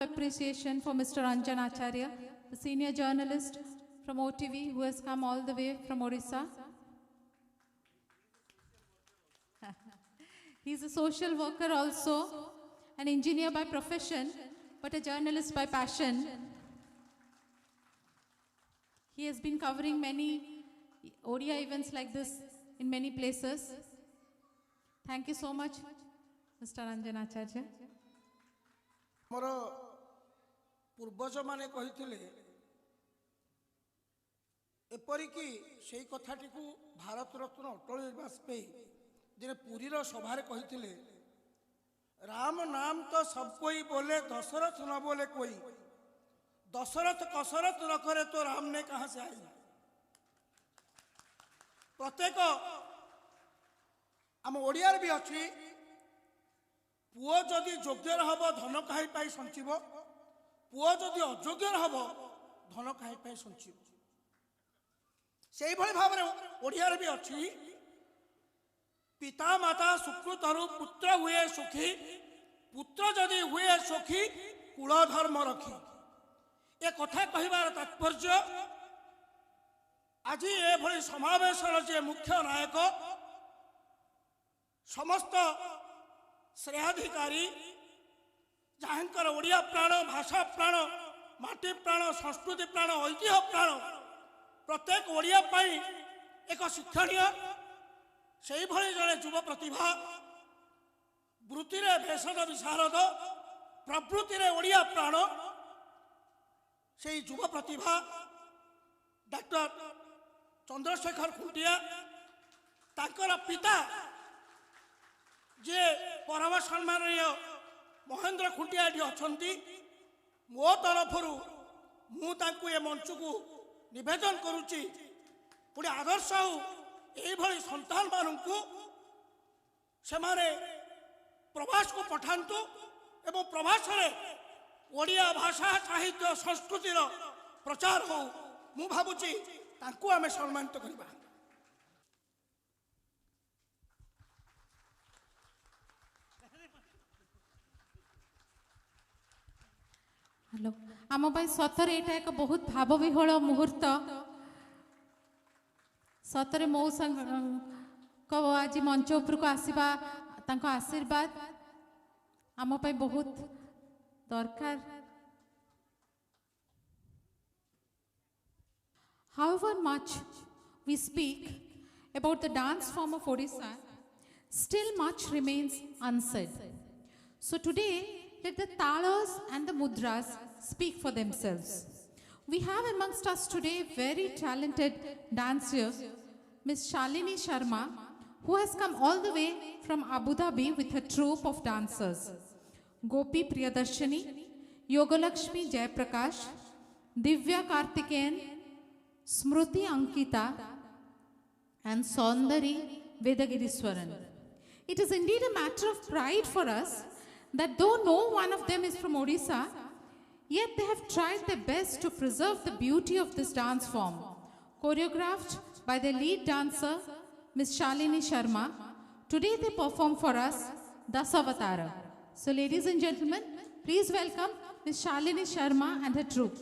Appreciation for Mr. Ranjan Acharya, the senior journalist from OTV who has come all the way from Orissa. He's a social worker also, an engineer by profession, but a journalist by passion. He has been covering many ODI events like this in many places. Thank you so much, Mr. Ranjan Acharya. मोर पूर्वज माने कहिथिले एपरिकी सेही कथाटी को भारत रत्न अटल वाजपेयी जिने पुरी रो सभारे कहिथिले राम नाम तो सब कोई बोले दशरथ न बोले कोई दशरथ कसरत न करे तो राम ने कहां से आई। प्रत्येक आम ओडियार भी अच्छी पुओ जदि योग्य हम धन कहीं पाई संचिब पुओ जदि अयोग्य हम धन कहीं पाई संचिब से भाव में ओडियार भी अच्छी पिता माता सुकृतरु पुत्र हुए सुखी पुत्र जदि हुए सुखी कुल धर्म रखी ए कथा कहिबार तात्पर्य आज ये भली समावेशर जे मुख्य नायक समस्त श्रेयाधिकारी जहाँकर ओडिया प्राण भाषा प्राण माटी प्राण संस्कृति प्राण ऐतिह्य प्राण प्रत्येक ओडिया पाई एक शिक्षणीय से भली जड़े युव प्रतिभा वृत्ति भेषज विशारद प्रवृत्ति ओडिया प्राण से युव प्रतिभा डॉक्टर चंद्रशेखर खुंटिया तांकर पिता जे परम सम्माननीय महेंद्र खुंटिया अच्छा मो तरफ मुझे मंच को नवेदन करुच्ची पुणी आदर्श यही संतान मानू से प्रवास को पठातु एवं प्रवास ओडिया भाषा साहित्य संस्कृतिर प्रचार हो मु भावुची आम सम्मानित करवा। हेलो आम सतरे यहाँ एक बहुत भाव विह्वल मुहूर्त सतरे मौसा आज मंच उपर को आसवा आशीर्वाद आम बहुत दरकार। However much we speak about the dance form of Odisha, still much remains unsaid. So today, let the talas and the mudras speak for themselves. We have amongst us today very talented dancer, Ms. Shalini Sharma, who has come all the way from Abu Dhabi with her troupe of dancers. Gopi Priyadarshini, Yogalakshmi Jayaprakash, Divya Karthikeyan, Smruti Ankita, and Saundari Vedagiriswaran. It is indeed a matter of pride for us that though no one of them is from Odisha, yet they have tried their best to preserve the beauty of this dance form. Choreographed by their lead dancer, Ms. Shalini Sharma, today they perform for us Dasavatara. So ladies and gentlemen, please welcome Ms. Shalini Sharma and her troupe.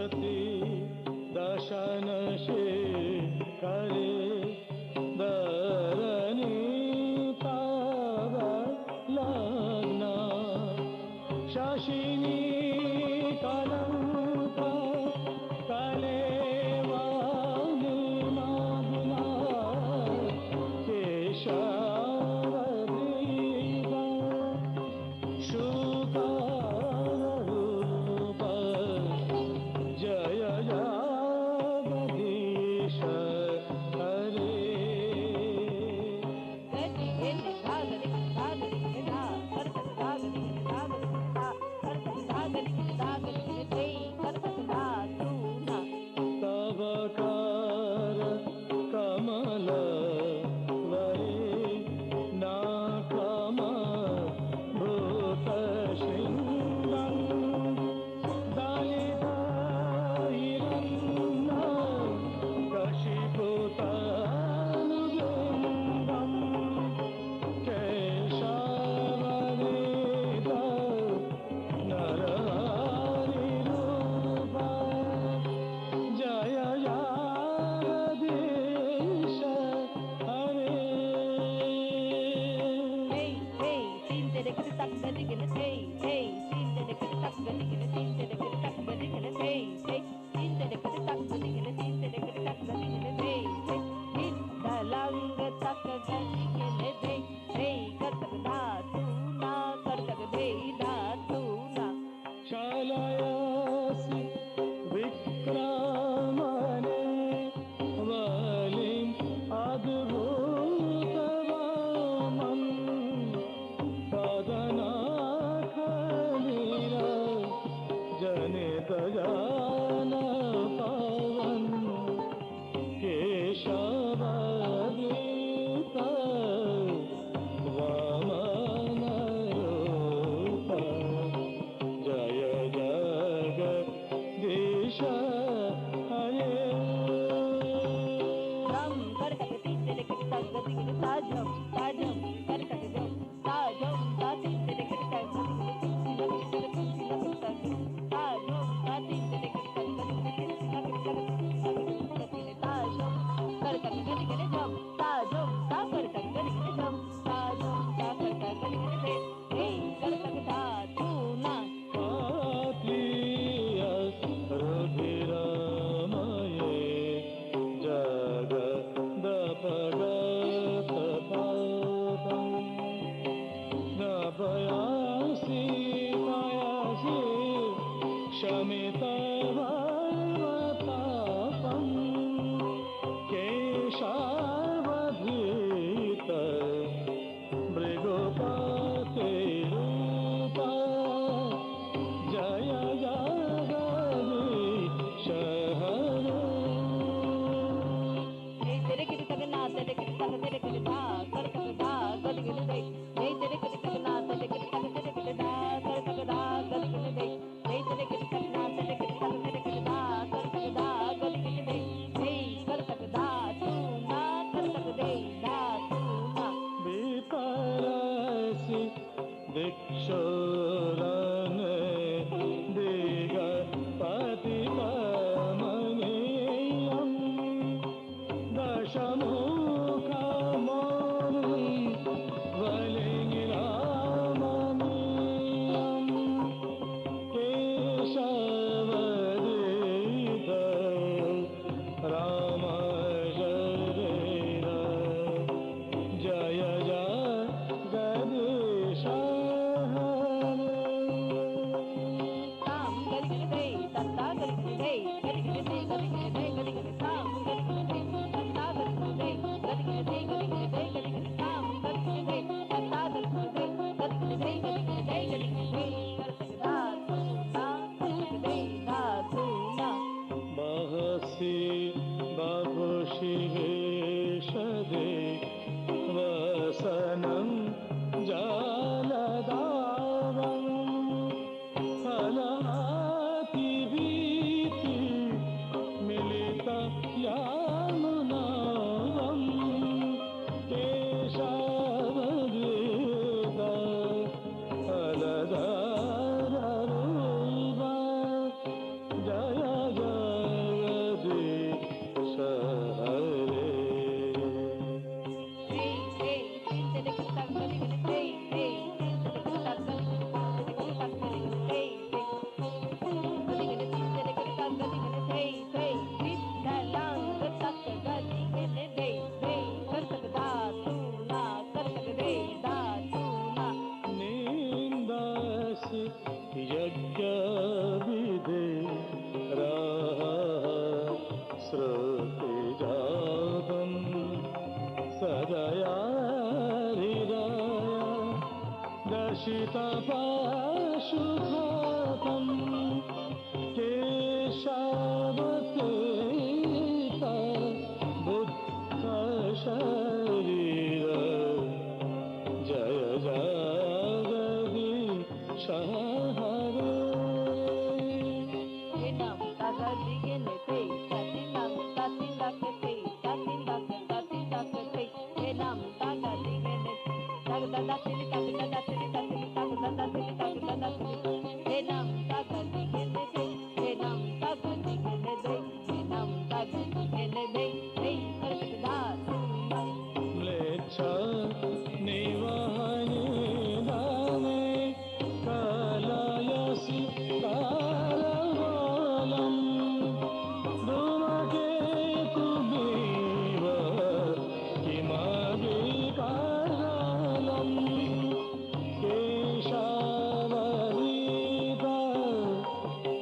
सती दशन करे दरनी पाव लग्न शशिनी कलंक कलेवानी मागुना केशवदीप शुकरूप जय जगदीश हरे तव कर कमल वरे नाकम भूत शृंगं दलित हिरण्य कशिपुतनुबिम्बं केशववेद नरहरिरूप जय जगदीश हरे शलयसि विक्रमणे वलिं अद्भुतवामं पदनाखनीर जनित जान पवन केशवदीप वामन रूप जय जगदीश हरे श्रुतिजातं सदयाधिराय दर्शितपाशुघातं केशवतीता बुद्धशरीर जय जगदीश हरे म्लेच्छ निवहने दाने कलयसि कालवालम् धूमकेतुमिव किमभिकारलम् केशवरीता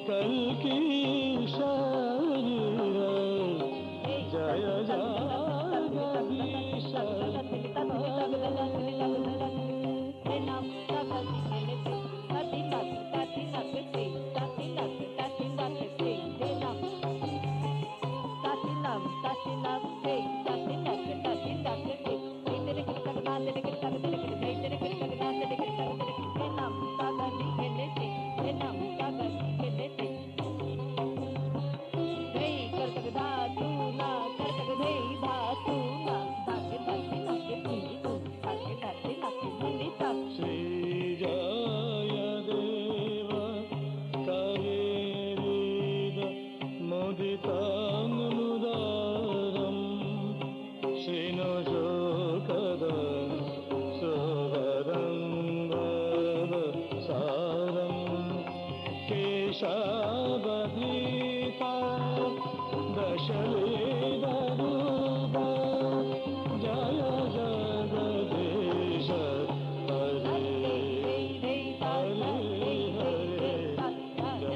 कल्की शरीर जय जगदीश श्रीजयदेव कवेरीद मुदिताङ्मुदारं श्रीनुशोकद सुवरङ्गद सारं केशवधीता दशलेदरूप जय जगदीश हरे हरे हरे जय जगदीश हरे हरे हरे जय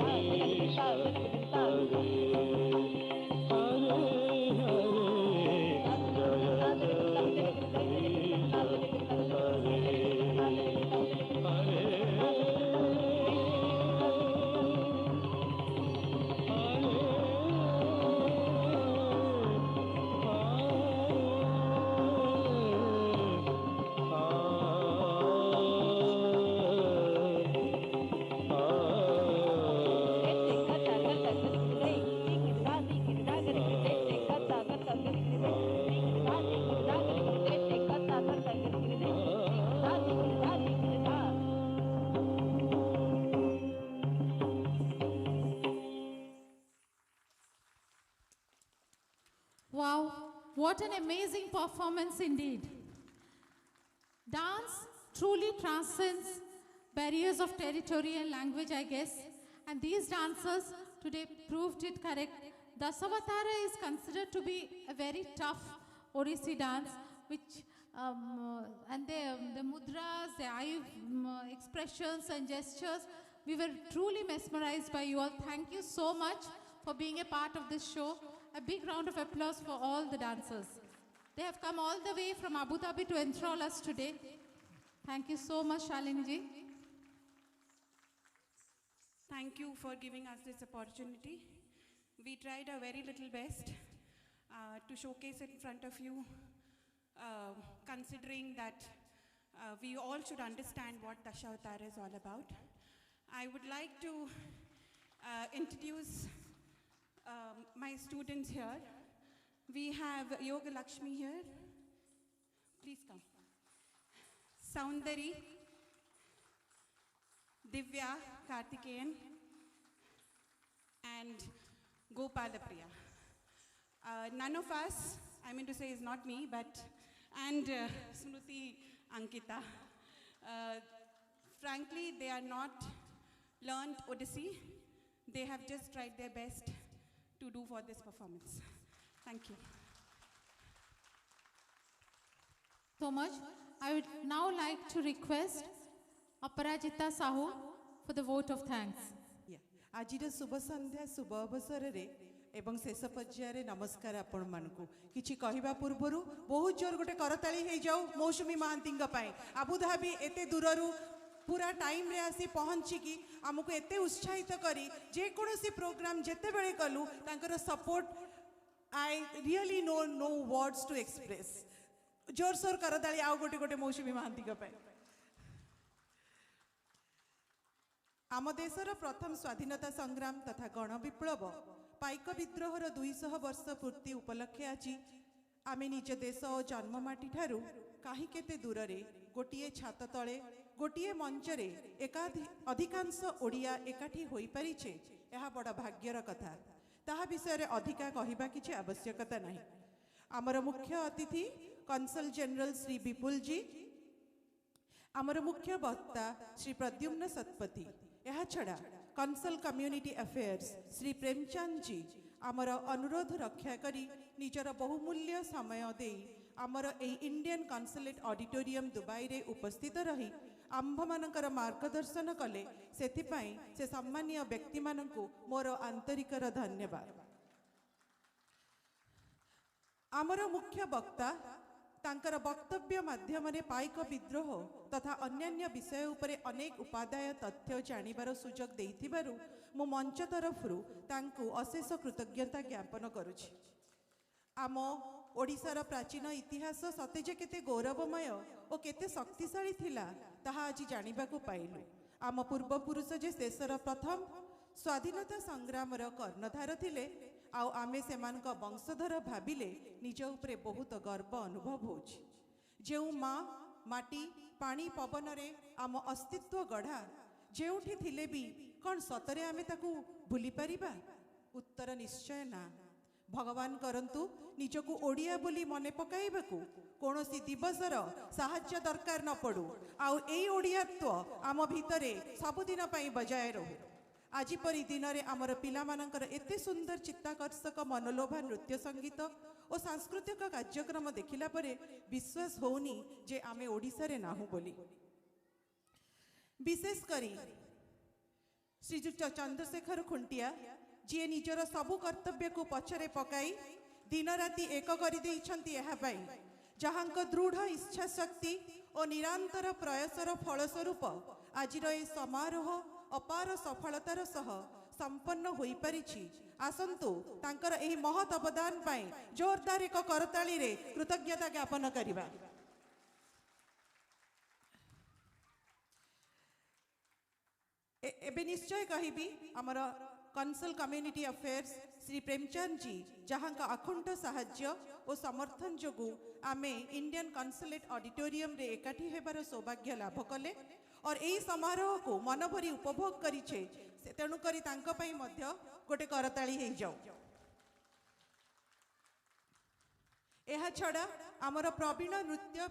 Jagdish Hare Hare Wow, what an amazing performance indeed. Dance truly transcends barriers of territory and language, I guess. And these dancers today proved it correct. Dasavatara is considered to be a very tough Odissi dance, which and the mudras, the eye expressions and gestures, we were truly mesmerized by you all. Thank you so much for being a part of this show. A big round of applause for all the dancers. They have come all the way from Abu Dhabi to enthrall us today. Thank you so much, Shalini ji. Thank you for giving us this opportunity. We tried our very little best to showcase it in front of you, considering that we all should understand what Dashavatara is all about. I would like to introduce my students here. We have Yoga Lakshmi here. Please come. Soundari, Divya Karthikeyan, and Gopalapriya. None of us, I mean to say is not me, and Smruti Ankita. Frankly, they are not learned Odissi. They have just tried their best to do for this performance. Thank you. So much. I would now like to request Aparajita Sahu for the vote of thanks. Yeah. आजिर शुभ संध्या शुभ अवसर रे एवं शेष पर्यायर नमस्कार आपण मानकु किछि कहिबा पूर्वरु बहुत जोर गोटे करताली हे जाऊ मौसुमी महांती आबुधाबी एते दूररु पूरा टाइम रे आसी पहुँची कि आमको एते उत्साहित करी जे कोनोसी प्रोग्राम जेते बेले कलु तांकर support I really no words to express जोर सोर करताली आउ गोटे गोटे मौसुमी महांती आम देशर प्रथम स्वाधीनता संग्राम तथा गण विप्लव पाइक विद्रोहर 200 वर्ष पूर्ति उपलक्षे आज आमे निज देश और जन्ममाटी ठारू कहीं केते दूर रे गोटिए छात तले गोटिए मंचरे अधिकांश ओडिया एकाठी होई परिछे यह बड़ भाग्यर कथा ताहा विषय रे अधिका कहिबा किछि आवश्यकता नहीं। आमर मुख्य अतिथि कन्सल जनरल श्री विपुल जी, आमर मुख्य वक्ता श्री प्रद्युम्न सतपथी, यह छड़ा कन्सल कम्युनिटी अफेयर्स श्री प्रेमचंद जी आमर अनुरोध रक्षा करी निजर बहुमूल्य समय दे आमर ए इंडियन कन्सुलेट ऑडिटोरियम दुबई रे उपस्थित रही आंभ मानकर मार्गदर्शन कले सेथिपाई से सम्मानीय व्यक्ति मानकु मोर आंतरिकर धन्यवाद। आमर मुख्य वक्ता तांकर वक्तव्य माध्यम पाइक विद्रोह तथा अन्यान्य विषय उपरे अनेक उपादाय तथ्य जानिबार सुजोग देइथिबारु मु मंच तरफरु तांकु अशेष कृतज्ञता ज्ञापन करुछि। आम ओडिशार प्राचीन इतिहास सतेजे केते गौरवमय और केते शक्तिशाली थिला ताहा आज जानिबाकु पाइलु। आम पूर्वपुरुष जे देशर प्रथम स्वाधीनता संग्रामर कर्णधार थिले आउ आमे सेमानक वंशधर भाविले निज उपरे बहुत गर्व अनुभव होछि। जेउ माँ माटी पानी पवन रे आम अस्तित्व गढ़ा जेउठी थिले भी कौन सतरे आमे ताकू भूली परिबा? उत्तर निश्चय ना। भगवान करंतु निजकू ओडिया बोली मने पकाइबाकू कोनोसी दिवसर साहाय्य दरकार न पड़ू आउ एई ओडियात्व आम भितरे सबुदिन पई बजाय रहू। आज परी दिन में आमर पिला मानकर एते सुंदर चित्ताकर्षक मनोलोभा नृत्य संगीत और सांस्कृतिक कार्यक्रम देखिला परे विश्वास होनी जे आमे ओडिसा रे नाहु बोली। विशेष करी श्रीजुक्त चंद्रशेखर खुंटिया जी निजर सबु कर्तव्य को पछरे पकाई दिन राति एक कर जहांक दृढ़ इच्छा शक्ति और निरंतर प्रयासर फलस्वरूप आज समारोह अपार सफलतार सह संपन्न होई परिछि। आसंतु तांकर एही महत अवदान पाई जोरदार एक करताली रे कृतज्ञता ज्ञापन करिबा। एबे निश्चय कहिबी आमर कन्सल कम्युनिटी अफेयर्स श्री प्रेमचंद जी जहां का अखंड साहाय्य और समर्थन जोगु आमे इंडियन कन्सुलेट ऑडिटोरियम रे एकाठी हेबार सौभाग्य लाभ कले और यही समारोह को मन भरी उपभोग करिछे तेणु करी तांको पई मध्य गोटे करताली हे जाऊ। एहा छड़ा आमर प्रवीण नृत्य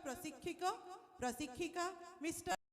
प्रशिक्षिका मिस्टर